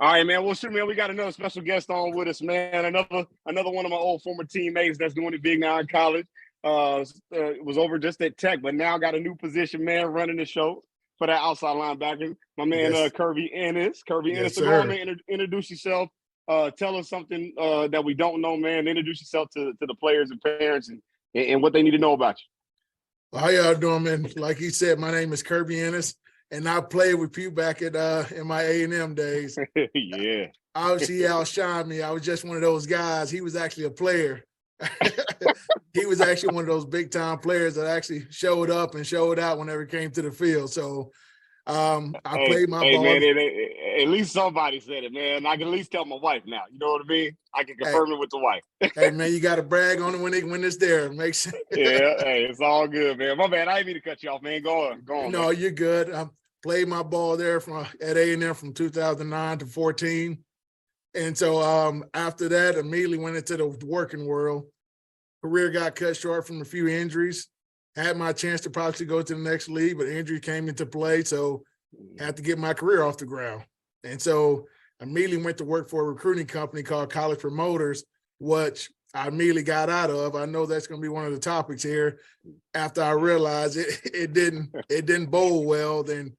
All right, man. Well, sure, man. We got another special guest on with us, man. Another one of my old former teammates that's doing it big now in college. Was over just at Tech, but now got a new position, man, running the show for that outside linebacker. My man, Yes. Kirby Ennis. Kirby Ennis. Yes, So go sir. on, man. Introduce yourself. Tell us something that we don't know, man. Introduce yourself to the players and parents and what they need to know about you. Well, how y'all doing, man? Like he said, my name is Kirby Ennis, and I played with Pugh back at in my A&M days. Yeah. Obviously, he outshined me. I was just one of those guys. He was actually a player. He was actually one of those big-time players that actually showed up and showed out whenever it came to the field. So I played my ball. Man, at least somebody said it, man. I can at least tell my wife now. You know what I mean? I can confirm it with the wife. Hey, man, you got to brag on it when it's there. It makes sense. Yeah, hey, it's all good, man. My bad. I didn't mean to cut you off, man. Go on. No, man. You're good. I played my ball there at A&M from 2009 to 14. And so after that, immediately went into the working world. Career got cut short from a few injuries. Had my chance to probably go to the next league, but injury came into play, so had to get my career off the ground. And so immediately went to work for a recruiting company called College Promoters, which I immediately got out of. I know that's going to be one of the topics here. After I realized it didn't bode well, then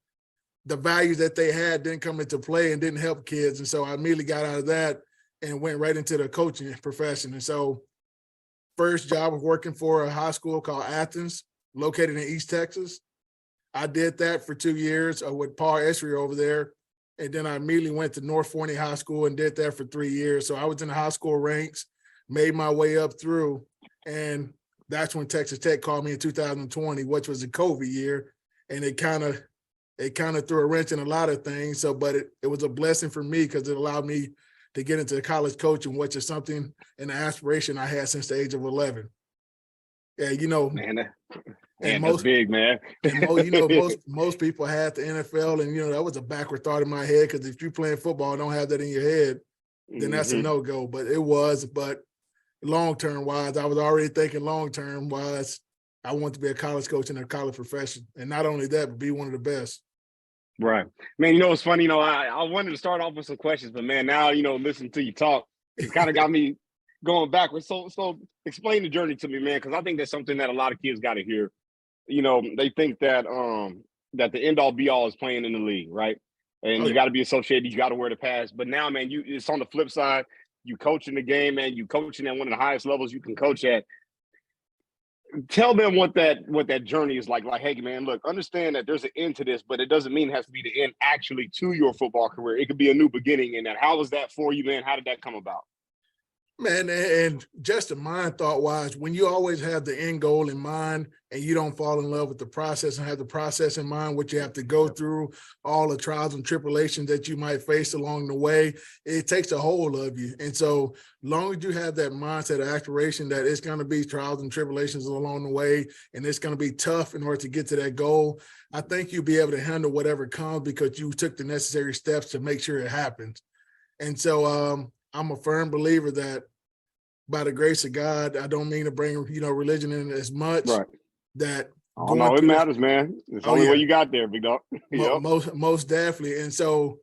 the values that they had didn't come into play and didn't help kids. And so I immediately got out of that and went right into the coaching profession. And so first job was working for a high school called Athens, located in East Texas. I did that for 2 years with Paul Esri over there. And then I immediately went to North Forney High School and did that for 3 years. So I was in the high school ranks, made my way up through. And that's when Texas Tech called me in 2020, which was a COVID year. And it kind of threw a wrench in a lot of things. So, but it was a blessing for me because it allowed me to get into college coaching, which is something, an aspiration I had since the age of 11. Yeah, man, that's big, man. And most people had the NFL, and that was a backward thought in my head because if you're playing football and don't have that in your head, then that's a no-go. But it was. But long-term wise, I was already thinking long-term wise, I want to be a college coach in a college profession, and not only that, but be one of the best. Right. Man, it's funny, I wanted to start off with some questions, but man, now, listening to you talk, it kind of got me going backwards. So explain the journey to me, man, because I think that's something that a lot of kids got to hear. They think that that the end all be all is playing in the league, right? And you got to be associated, you got to wear the pads. But now, man, it's on the flip side. You coaching the game, man, you coaching at one of the highest levels you can coach at. Tell them what that journey is like. Like, hey, man, look, understand that there's an end to this, but it doesn't mean it has to be the end actually to your football career. It could be a new beginning in that. How was that for you, man? How did that come about? Man, and just a mind thought wise, when you always have the end goal in mind and you don't fall in love with the process and have the process in mind, what you have to go through, all the trials and tribulations that you might face along the way, it takes a hold of you. And so long as you have that mindset of aspiration that it's going to be trials and tribulations along the way, and it's going to be tough in order to get to that goal, I think you'll be able to handle whatever comes because you took the necessary steps to make sure it happens. And so I'm a firm believer that by the grace of God, I don't mean to bring, religion in as much. Right. That no, it matters, man. It's the only way you got there, big dog. Most definitely. And so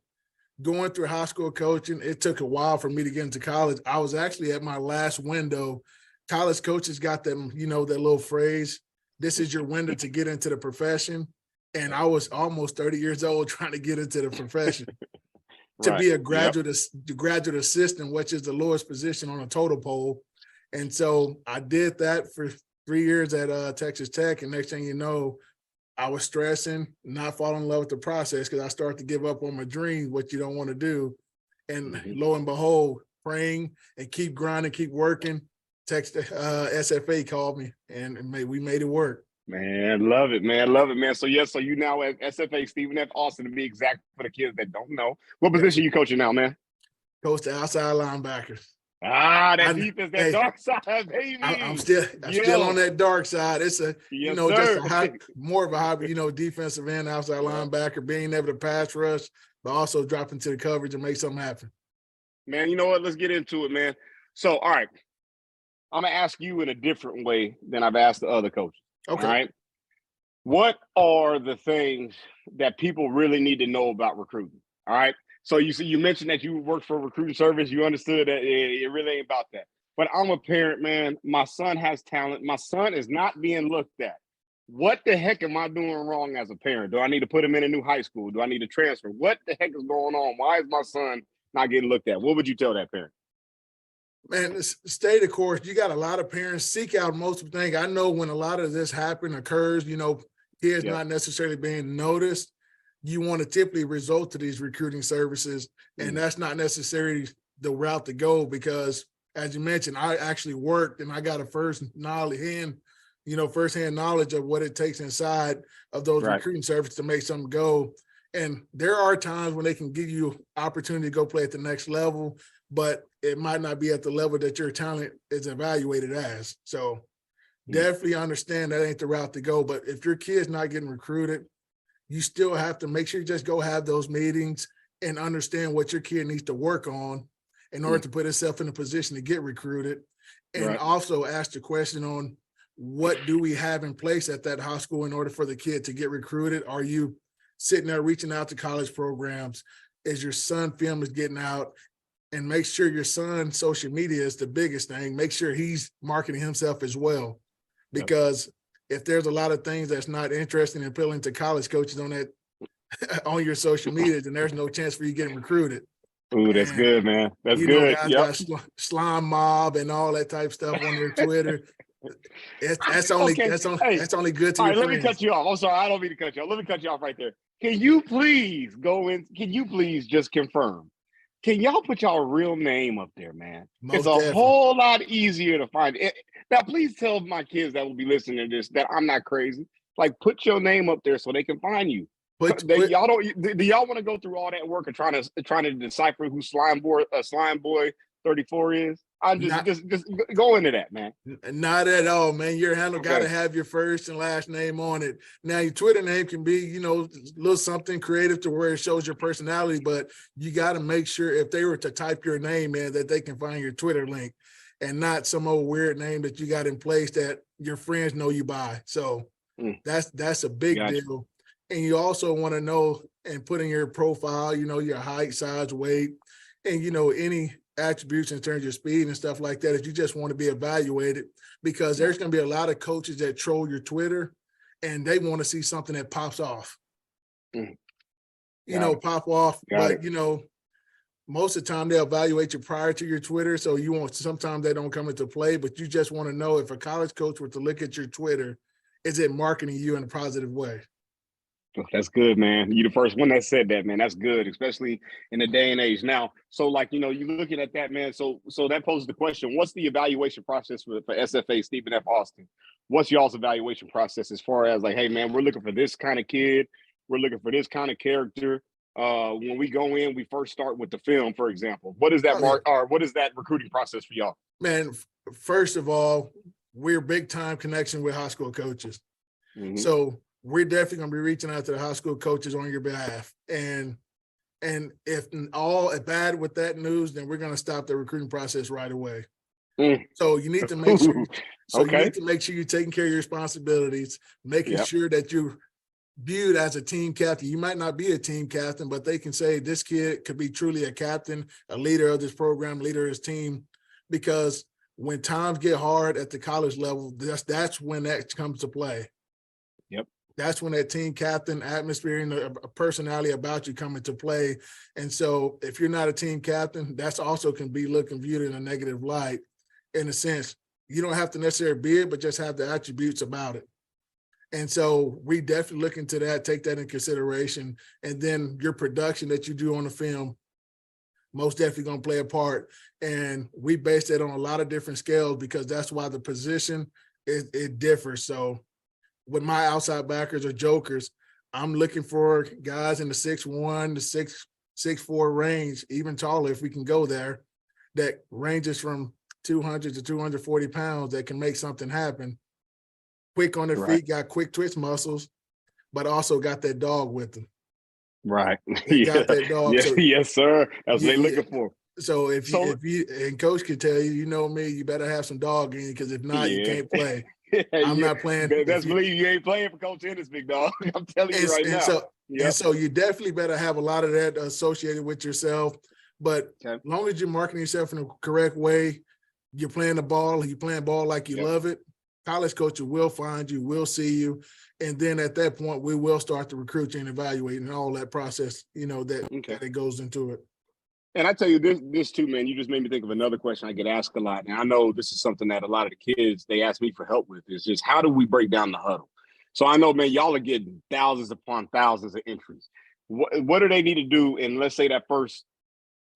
going through high school coaching, it took a while for me to get into college. I was actually at my last window. College coaches got them, that little phrase, this is your window to get into the profession. And I was almost 30 years old trying to get into the profession. To be a graduate assistant, which is the lowest position on a total poll. And so I did that for 3 years at Texas Tech. And next thing you know, I was stressing, not falling in love with the process because I started to give up on my dreams, what you don't want to do. And lo and behold, praying and keep grinding, keep working. SFA called me and we made it work. Man, love it, man. Love it, man. So, so you now at SFA, Stephen F. Austin, to be exact for the kids that don't know. What position you coaching now, man? Coach the outside linebackers. That defense, that dark side, baby. I'm still on that dark side. It's a, more of a hobby, defensive end, outside linebacker, being able to pass rush, but also drop into the coverage and make something happen. Man, you know what? Let's get into it, man. So, all right. I'm going to ask you in a different way than I've asked the other coaches. Okay. All right. What are the things that people really need to know about recruiting? All right. So you mentioned that you worked for a recruiting service. You understood that it really ain't about that. But I'm a parent, man. My son has talent. My son is not being looked at. What the heck am I doing wrong as a parent? Do I need to put him in a new high school? Do I need to transfer? What the heck is going on? Why is my son not getting looked at? What would you tell that parent? Man, stay the course. You got a lot of parents seek out most of the things. I know when a lot of this occurs, kids not necessarily being noticed, you want to typically resort to these recruiting services. And that's not necessarily the route to go because, as you mentioned, I actually worked and I got a firsthand knowledge of what it takes inside of those recruiting services to make something go. And there are times when they can give you opportunity to go play at the next level, but it might not be at the level that your talent is evaluated as. So definitely understand that ain't the route to go. But if your kid's not getting recruited, you still have to make sure you just go have those meetings and understand what your kid needs to work on in order to put himself in a position to get recruited. And also ask the question on what do we have in place at that high school in order for the kid to get recruited? Are you sitting there reaching out to college programs? Is your son film is getting out? And make sure your son's social media is the biggest thing. Make sure he's marketing himself as well. Because if there's a lot of things that's not interesting and appealing to college coaches on that on your social media, then there's no chance for you getting recruited. Ooh, that's good, man. That's good. Guys got slime mob and all that type of stuff on their Twitter. That's only good to all your right, friends. let me cut you off. I'm sorry, I don't mean to cut you off. Let me cut you off right there. Can you please just confirm? Can y'all put y'all real name up there, man? It's a whole lot easier to find it. Now, please tell my kids that will be listening to this that I'm not crazy. Like, put your name up there so they can find you. Do y'all want to go through all that work of trying to decipher who Slime Boy 34 is? I'm just go into that, man. Not at all, man. Your handle got to have your first and last name on it. Now, your Twitter name can be, a little something creative to where it shows your personality, but you got to make sure if they were to type your name in that they can find your Twitter link and not some old weird name that you got in place that your friends know you by. So that's a big deal. And you also want to know and put in your profile, your height, size, weight, and, any attributes in terms of your speed and stuff like that if you just want to be evaluated, because there's going to be a lot of coaches that troll your Twitter and they want to see something that pops off. Pop off. But most of the time they'll evaluate you prior to your Twitter. So sometimes they don't come into play, but you just want to know if a college coach were to look at your Twitter, is it marketing you in a positive way? That's good, man. You're the first one that said that, man. That's good, especially in the day and age now. So, you're looking at that, man. So that poses the question: what's the evaluation process for SFA Stephen F. Austin? What's y'all's evaluation process as far as hey, man, we're looking for this kind of kid, we're looking for this kind of character. When we go in, we first start with the film, for example. What is that what is that recruiting process for y'all? Man, first of all, we're big time connection with high school coaches. So we're definitely going to be reaching out to the high school coaches on your behalf. And if all bad with that news, then we're going to stop the recruiting process right away. So you need to make sure. You need to make sure you're taking care of your responsibilities, making sure that you're viewed as a team captain. You might not be a team captain, but they can say this kid could be truly a captain, a leader of this program, leader of his team. Because when times get hard at the college level, that's when that comes to play. That's when that team captain atmosphere and a personality about you come into play. And so if you're not a team captain, that's also can be viewed in a negative light. In a sense, you don't have to necessarily be it, but just have the attributes about it. And so we definitely look into that, take that in consideration. And then your production that you do on the film, most definitely going to play a part. And we base that on a lot of different scales because that's why the position, it differs. So with my outside backers or jokers, I'm looking for guys in the 6'1" to 6'4" range, even taller if we can go there, that ranges from 200 to 240 pounds that can make something happen. Quick on their feet, got quick twitch muscles, but also got that dog with them. Right. Got that dog. Yeah. So, yes, sir. That's what they're looking for. So if you and coach can tell you, me, you better have some dog in you because if not, you can't play. I'm not playing. Best believe you ain't playing for Coach Ennis, big dog. I'm telling you right now. And so you definitely better have a lot of that associated with yourself. But as long as you're marketing yourself in the correct way, you're playing ball like you love it, college coaches will find you, will see you. And then at that point, we will start to recruit you and evaluate and all that process, that it goes into it. And I tell you this too, man, you just made me think of another question I get asked a lot. And I know this is something that a lot of the kids, they ask me for help with, is just how do we break down the huddle? So I know, man, y'all are getting thousands upon thousands of entries. What do they need to do in, let's say, that first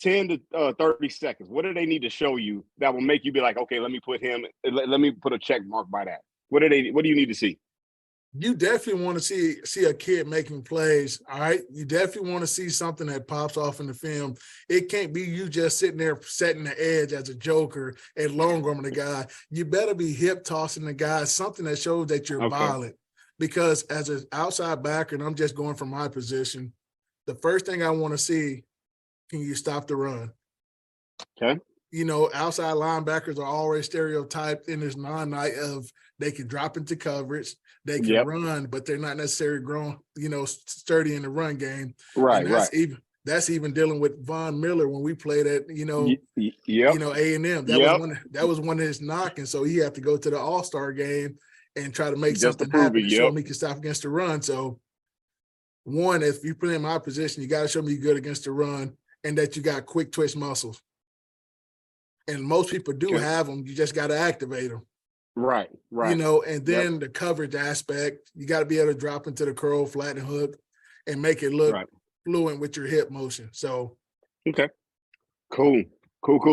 10 to 30 seconds? What do they need to show you that will make you be like, okay, let me put a check mark by that? What do you need to see? You definitely want to see a kid making plays, all right? You definitely want to see something that pops off in the film. It can't be you just sitting there setting the edge as a joker and long-arming the guy. You better be hip-tossing the guy, something that shows that you're violent. Because as an outside backer, and I'm just going from my position, the first thing I want to see, can you stop the run? Okay. Outside linebackers are always stereotyped in this non-night of they can drop into coverage, they can run, but they're not necessarily grown, sturdy in the run game. Right, That's even dealing with Von Miller when we played at, A&M. That was one of his knocks, and so he had to go to the All-Star game and try to make something happen to show him he can stop against the run. So, one, if you play in my position, you got to show me you're good against the run and that you got quick twitch muscles. And most people do have them. You just got to activate them. Right. And then the coverage aspect, you got to be able to drop into the curl, flat, and hook and make it look fluent with your hip motion. So. Okay. Cool.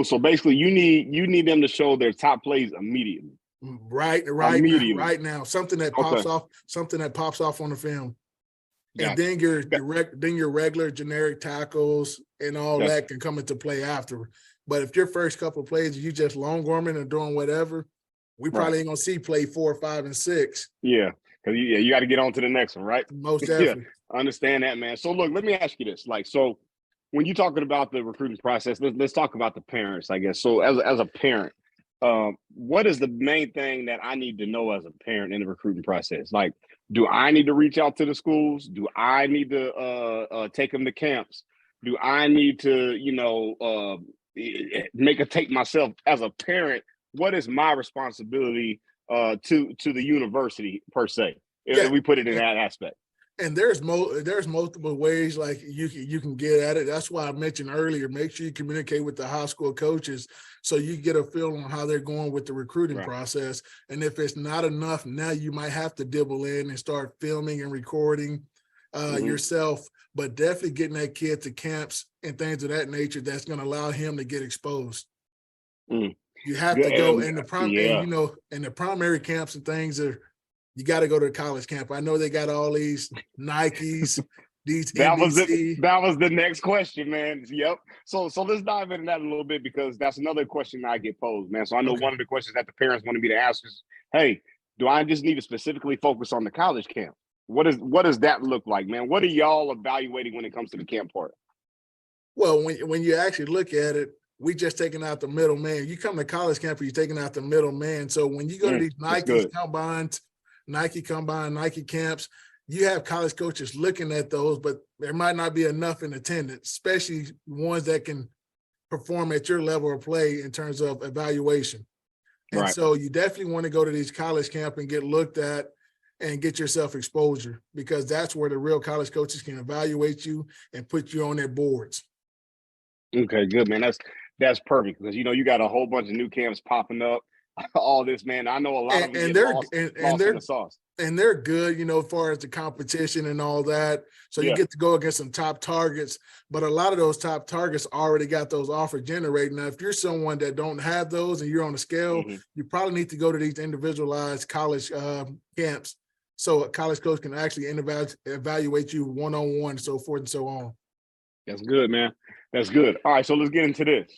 So basically you need them to show their top plays immediately. Right now. Something that pops off on the film. And then your regular generic tackles and all that can come into play after. But if your first couple of plays, you just long-arming and doing whatever, we probably ain't going to see play 4, 5, and 6. Yeah, because you got to get on to the next one, right? Most definitely. I understand that, man. So, look, let me ask you this. So when you're talking about the recruiting process, let's talk about the parents, I guess. So as a parent, what is the main thing that I need to know as a parent in the recruiting process? Like, do I need to reach out to the schools? Do I need to take them to camps? Do I need to, make a take myself as a parent? What is my responsibility to the university per se? If we put it in that aspect. And there's multiple ways like you can get at it. That's why I mentioned earlier, make sure you communicate with the high school coaches so you get a feel on how they're going with the recruiting process. And if it's not enough, now you might have to dibble in and start filming and recording yourself, but definitely getting that kid to camps and things of that nature that's going to allow him to get exposed. You have to go in the primary camps and things you got to go to the college camp. I know they got all these Nikes, these that NBC. was the next question, man. Yep. So let's dive into that a little bit because that's another question I get posed, man. So I know one of the questions that the parents wanted me to ask is, hey, do I just need to specifically focus on the college camp? What does that look like, man? What are y'all evaluating when it comes to the camp part? Well, when you actually look at it, we just taking out the middleman. You come to college camp, you're taking out the middleman. So when you go to these Nike combine, Nike camps, you have college coaches looking at those, but there might not be enough in attendance, especially ones that can perform at your level of play in terms of evaluation. And so you definitely want to go to these college camp and get looked at and get yourself exposure because that's where the real college coaches can evaluate you and put you on their boards. Okay, good, man. That's perfect because you got a whole bunch of new camps popping up. All this, man. I know a lot of them get lost in the sauce. And they're good, as far as the competition and all that. So you get to go against some top targets, but a lot of those top targets already got those offers generated. Now, if you're someone that don't have those and you're on a scale, you probably need to go to these individualized college camps so a college coach can actually evaluate you one-on-one, so forth and so on. That's good, man. That's good. All right, so let's get into this,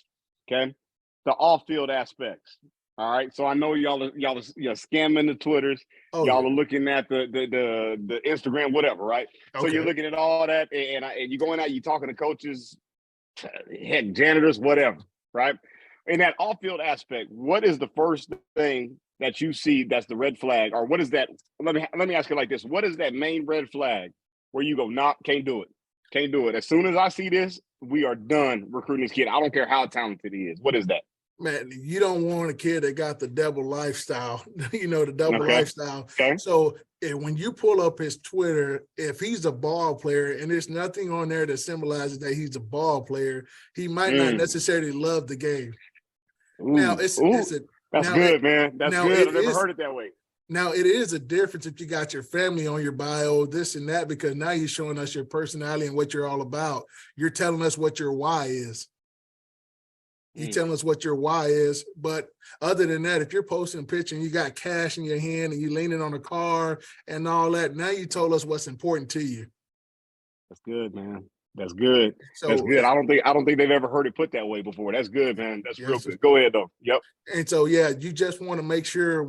okay? The off-field aspects. All right, so I know y'all are scamming the Twitters. Y'all are looking at the Instagram, whatever, right? Okay. So you're looking at all that, and you're going out, you're talking to coaches, heck, janitors, whatever, right? In that off-field aspect, what is the first thing that you see that's the red flag, or what is that? Let me ask you like this: what is that main red flag where you go, nah, can't do it. Can't do it. As soon as I see this, we are done recruiting this kid. I don't care how talented he is. What is that? Man, you don't want a kid that got the double lifestyle, the double Okay. lifestyle. Okay. So when you pull up his Twitter, if he's a ball player and there's nothing on there that symbolizes that he's a ball player, he might not necessarily love the game. Now, that's good, man. That's good. I've never heard it that way. Now, it is a difference if you got your family on your bio, this and that, because now you're showing us your personality and what you're all about. You're telling us what your why is. You telling us what your why is. But other than that, if you're posting a picture and you got cash in your hand and you leaning on a car and all that, now you told us what's important to you. That's good, man. That's good. So, that's good. I don't think they've ever heard it put that way before. That's good, man. That's real good. Go ahead though. Yep. And so, yeah, you just want to make sure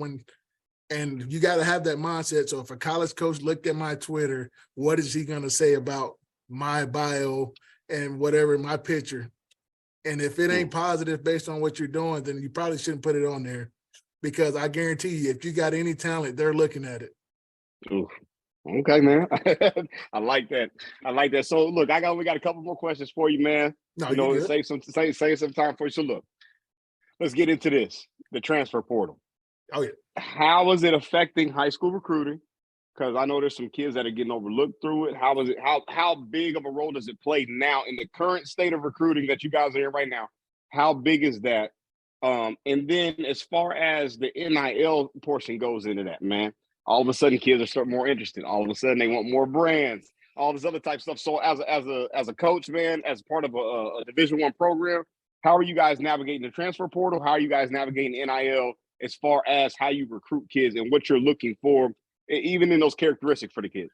and you got to have that mindset. So if a college coach looked at my Twitter, what is he going to say about my bio and whatever, my picture? And if it ain't positive based on what you're doing, then you probably shouldn't put it on there, because I guarantee you, if you got any talent, they're looking at it. Ooh. Okay, man. I like that. So look, we got a couple more questions for you, man. No, save some time for you. So look, let's get into this. The transfer portal. Oh yeah. How is it affecting high school recruiting? Because I know there's some kids that are getting overlooked through it. How big of a role does it play now in the current state of recruiting that you guys are in right now? How big is that? And then as far as the NIL portion goes into that, man, all of a sudden kids are starting more interested. All of a sudden they want more brands, all this other type of stuff. So as a coach, man, as part of a Division I program, how are you guys navigating the transfer portal? How are you guys navigating NIL as far as how you recruit kids and what you're looking for, even in those characteristics for the kids?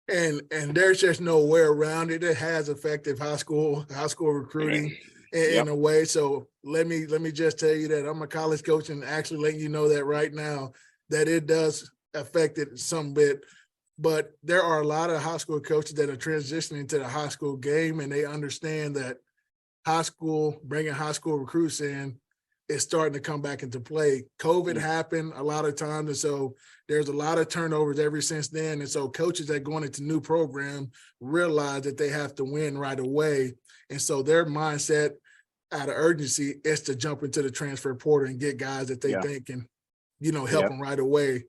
And there's just no way around it. It has affected high school recruiting in a way. So let me just tell you that I'm a college coach and actually letting you know that right now that it does affect it some bit. But there are a lot of high school coaches that are transitioning to the high school game, and they understand that bringing high school recruits in is starting to come back into play. COVID happened a lot of times, and so there's a lot of turnovers ever since then. And so coaches that going into new program realize that they have to win right away. And so their mindset out of urgency is to jump into the transfer portal and get guys that they think can, help them right away.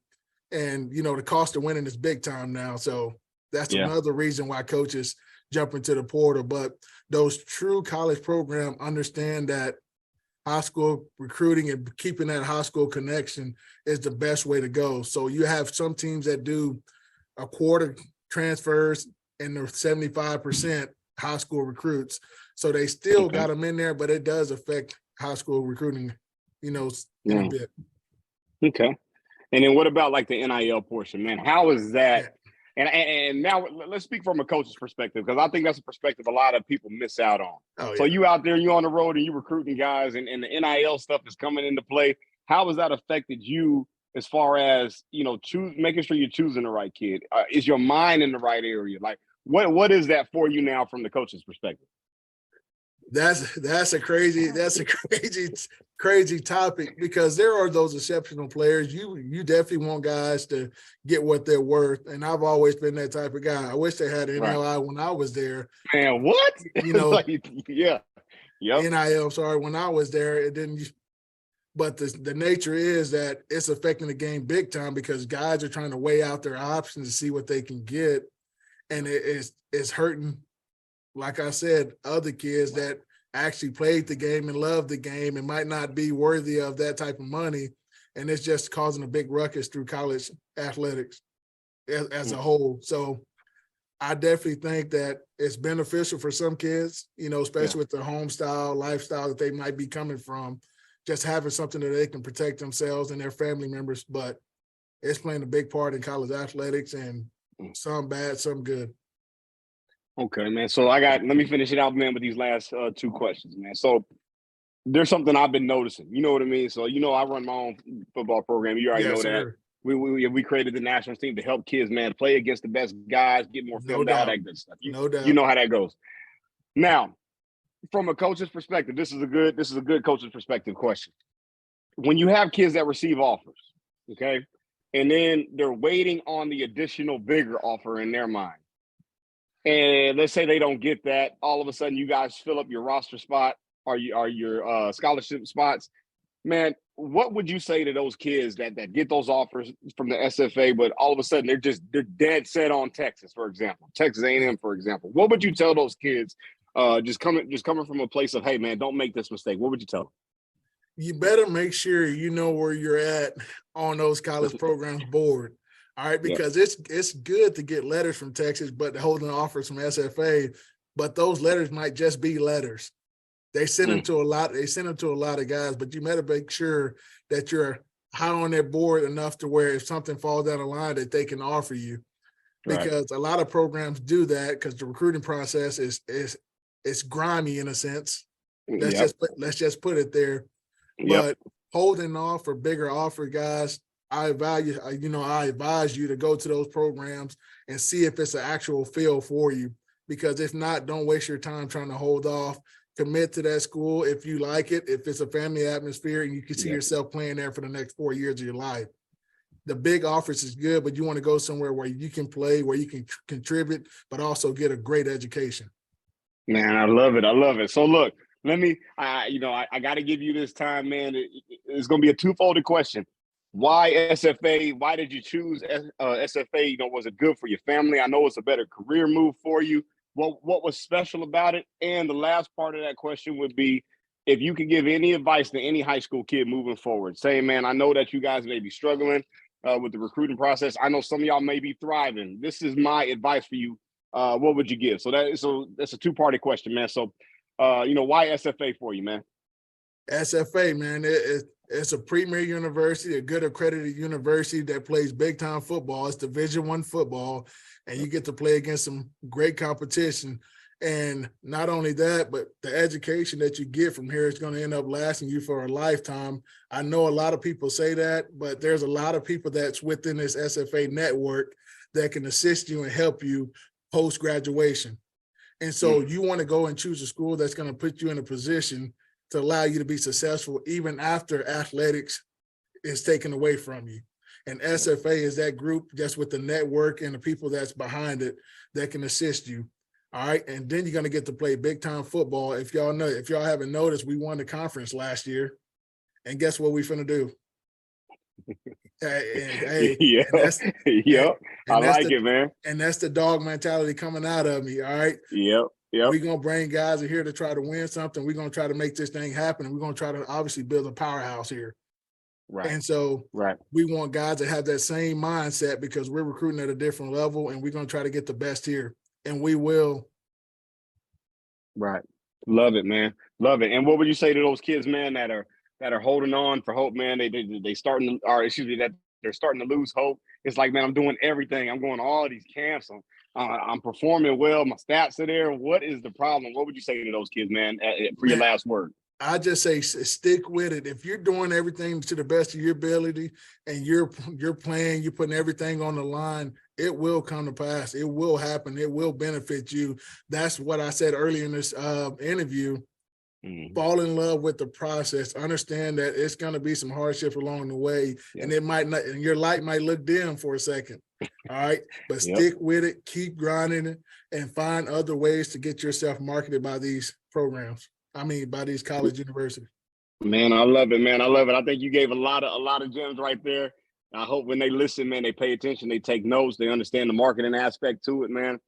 And, the cost of winning is big time now. So that's another reason why coaches jump into the portal. But those true college programs understand that high school recruiting and keeping that high school connection is the best way to go. So you have some teams that do a quarter transfers and they're 75% high school recruits. So they still got them in there, but it does affect high school recruiting, in a bit. Okay. And then what about like the NIL portion, man? How is that? And now let's speak from a coach's perspective, because I think that's a perspective a lot of people miss out on. So you out there, you on the road and you recruiting guys, and the NIL stuff is coming into play. How has that affected you as far as, making sure you're choosing the right kid? Is your mind in the right area? Like what is that for you now from the coach's perspective? That's a crazy topic, because there are those exceptional players. You definitely want guys to get what they're worth, and I've always been that type of guy. I wish they had NIL when I was there. Man, what? NIL. Sorry, when I was there, it didn't. But the nature is that it's affecting the game big time, because guys are trying to weigh out their options to see what they can get, and it's hurting. Like I said, other kids that actually played the game and loved the game and might not be worthy of that type of money. And it's just causing a big ruckus through college athletics as a whole. So I definitely think that it's beneficial for some kids, especially with the home style, lifestyle that they might be coming from, just having something that they can protect themselves and their family members. But it's playing a big part in college athletics, and some bad, some good. Okay, man. So let me finish it out, man, with these last 2 questions, man. So there's something I've been noticing. You know what I mean? So, I run my own football program. You already know that. We created the national team to help kids, man, play against the best guys, get more film, all that good stuff. No doubt. You know how that goes. Now, from a coach's perspective, this is a good coach's perspective question. When you have kids that receive offers, okay, and then they're waiting on the additional bigger offer in their mind, and let's say they don't get that, all of a sudden you guys fill up your roster spot or your scholarship spots. Man, what would you say to those kids that get those offers from the SFA, but all of a sudden they're dead set on Texas, for example, Texas A&M, for example? What would you tell those kids just coming from a place of, hey, man, don't make this mistake? What would you tell them? You better make sure you know where you're at on those college programs board. All right, because it's good to get letters from Texas, but holding offers from SFA, but those letters might just be letters. They send them to a lot. They send them to a lot of guys, but you better make sure that you're high on their board enough to where if something falls down the line that they can offer you. Because a lot of programs do that because the recruiting process is grimy in a sense. Let's just put it there. But holding off for bigger offer guys, I advise you to go to those programs and see if it's an actual feel for you. Because if not, don't waste your time trying to hold off. Commit to that school if you like it, if it's a family atmosphere and you can see yourself playing there for the next 4 years of your life. The big offers is good, but you want to go somewhere where you can play, where you can contribute, but also get a great education. Man, I love it. I love it. So look, I got to give you this time, man. It's going to be a two-folded question. Why SFA? Why did you choose SFA? Was it good for your family? I know it's a better career move for you. What was special about it? And the last part of that question would be, if you could give any advice to any high school kid moving forward, saying, man, I know that you guys may be struggling with the recruiting process. I know some of y'all may be thriving. This is my advice for you. What would you give? So that's a two-party question, man. So, why SFA for you, man? SFA, man, it's a premier university, a good accredited university that plays big-time football. It's Division I football, and you get to play against some great competition. And not only that, but the education that you get from here is going to end up lasting you for a lifetime. I know a lot of people say that, but there's a lot of people that's within this SFA network that can assist you and help you post-graduation. And so you want to go and choose a school that's going to put you in a position to allow you to be successful even after athletics is taken away from you. And SFA is that group just with the network and the people that's behind it that can assist you. All right. And then you're going to get to play big time football. If y'all haven't noticed, we won the conference last year. And guess what we finna do? I like it, man. And that's the dog mentality coming out of me. All right. Yep. We're going to bring guys in here to try to win something. We're going to try to make this thing happen. And we're going to try to obviously build a powerhouse here. Right. And so we want guys that have that same mindset because we're recruiting at a different level and we're going to try to get the best here. And we will. Right. Love it, man. Love it. And what would you say to those kids, man, that are holding on for hope, man? They're starting to lose hope. It's like, man, I'm doing everything. I'm going to all these camps. I'm performing well. My stats are there. What is the problem? What would you say to those kids, man, for your last word? I just say stick with it. If you're doing everything to the best of your ability and you're playing, you're putting everything on the line, it will come to pass. It will happen. It will benefit you. That's what I said earlier in this interview. Fall in love with the process. Understand that it's going to be some hardships along the way, and it might not, and your light might look dim for a second. All right, but stick with it, keep grinding it, and find other ways to get yourself marketed by these programs. By these college universities. Man, I love it, man. I love it. I think you gave a lot of gems right there. I hope when they listen, man, they pay attention, they take notes, they understand the marketing aspect to it, man.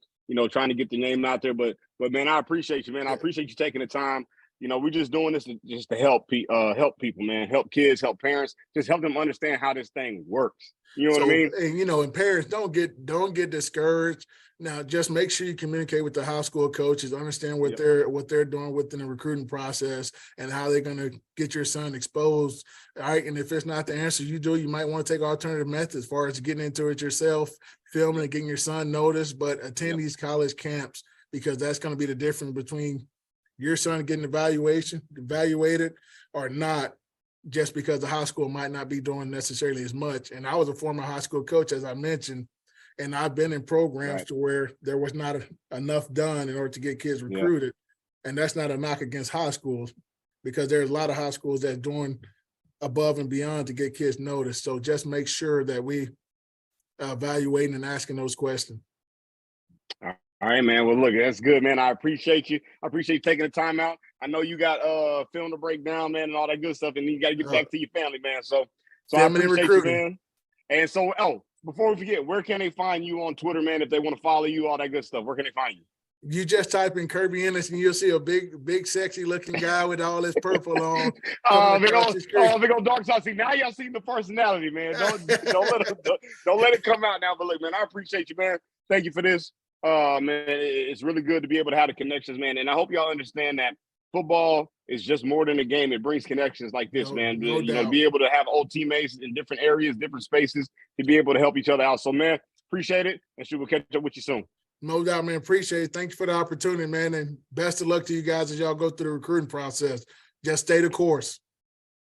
Trying to get the name out there. But man, I appreciate you, man. I appreciate you taking the time. We're just doing this just to help people, man. Help kids, help parents, just help them understand how this thing works. You know what I mean? And and parents don't get discouraged. Now, just make sure you communicate with the high school coaches, understand what they're doing within the recruiting process and how they're going to get your son exposed. All right. And if it's not the answer you might want to take alternative methods as far as getting into it yourself, filming and getting your son noticed, but attend these college camps because that's going to be the difference between your son getting evaluated or not, just because the high school might not be doing necessarily as much. And I was a former high school coach, as I mentioned, and I've been in programs to where there was not enough done in order to get kids recruited. And that's not a knock against high schools because there's a lot of high schools that's doing above and beyond to get kids noticed. So just make sure that we evaluating and asking those questions. All All right, man. Well, look, that's good, man. I appreciate you. I appreciate you taking the time out. I know you got film to break down, man, and all that good stuff, and you got to get back to your family, man. So I Family appreciate you, recruiting. man. And so, before we forget, where can they find you on Twitter, man? If they want to follow you, all that good stuff, where can they find you? You just type in Kirby Ennis and you'll see a big, sexy looking guy with all this purple on. Big old dark side. See, now y'all see the personality, man. Don't let it come out now. But look, man, I appreciate you, man. Thank you for this. Man, it's really good to be able to have the connections, man. And I hope y'all understand that football is just more than a game. It brings connections like this, man. No to be able to have old teammates in different areas, different spaces, to be able to help each other out. So, man, appreciate it. And we'll catch up with you soon. No doubt, man. Appreciate it. Thank you for the opportunity, man. And best of luck to you guys as y'all go through the recruiting process. Just stay the course.